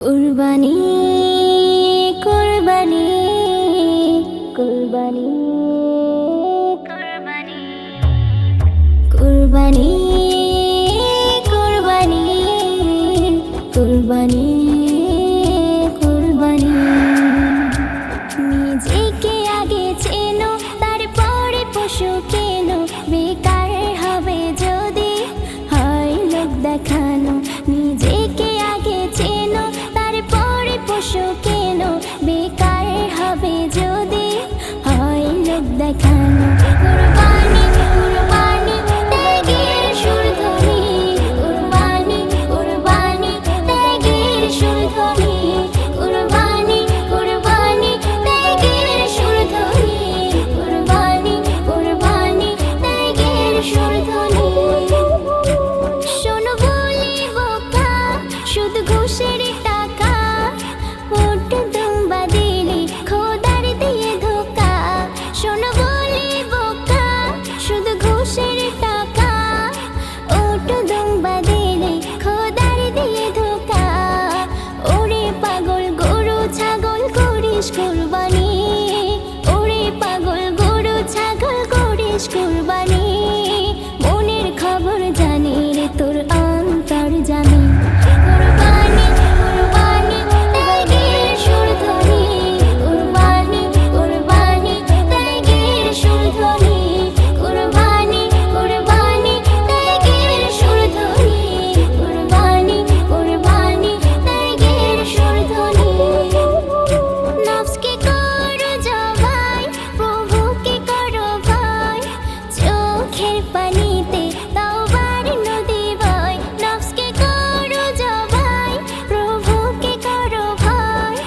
কুরবানি কুরবানি কুরবানি কুরবানি কুরবানি কুরবানি কুরবানি নিজেকে আগে চেনো তারপরে পশু কেনো বেকার হবে যদি হয় লোক দেখানো নিজেকে আগে চেনো তারপরে পশু কেনো বেকার হবে যদি হয় লোক দেখানো কুরবানি কুরবানি ত্যাগের সুরধ্বনি কুরবানি কুরবানি ত্যাগের সুরধ্বনি কুরবানি কুরবানি ত্যাগের সুরধ্বনি কুরবানি কুরবানি ত্যাগের সুরধ্বনি শোনো বলি বোকা শুধু ঘুষের টাকা ভোট দুম্বা দিলি খোদার দিয়ে ধোকা শোনো বলি বোকা শুধু ঘুষের টাকা ওট দুম্বা দিলি খোদার দিয়ে ধোকা ওরে পাগল গরু ছাগল করিস কুরবানি ওরে পাগল গরু ছাগল করিস কুরবানি মনের খবর জানি রে তোর অন্তর জানি কুরবানি কুরবানি ত্যাগের সুরধ্বনি কুরবানি কুরবানি ত্যাগের সুরধ্বনি কুরবানি কুরবানি ত্যাগের সুরধ্বনি কুরবানি কুরবানি ত্যাগের সুরধ্বনি নফসকে করো জবাই প্রভুকে করো ভয় চোখের পানিতে তাওবার নদী বয় নফসকে করো জবাই প্রভুকে করো ভয়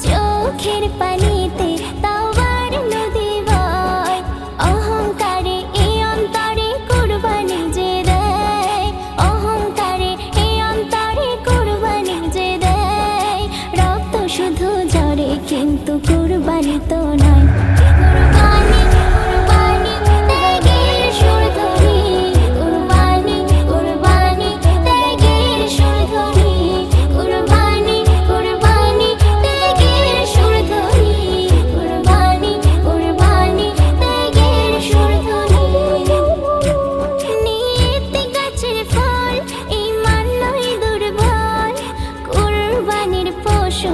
চোখের পানিতে তাওবার নদী বয় অহংকারে এই অন্তরে কুরবানি যে দেয় অহংকারে এই অন্তরে কুরবানি যে দেয় রক্ত শুধু ঝরে কিন্তু কুরবানি তো নয় কুরবানি কুরবানি ত্যাগের সুরধ্বনি কুরবানি কুরবানি ত্যাগের সুরধ্বনি কুরবানি কুরবানি ত্যাগের সুরধ্বনি কুরবানি কুরবানি ত্যাগের সুরধ্বনি নিয়ত গাছের ফল ঈমান নয় দুর্বল কুরবানির পশু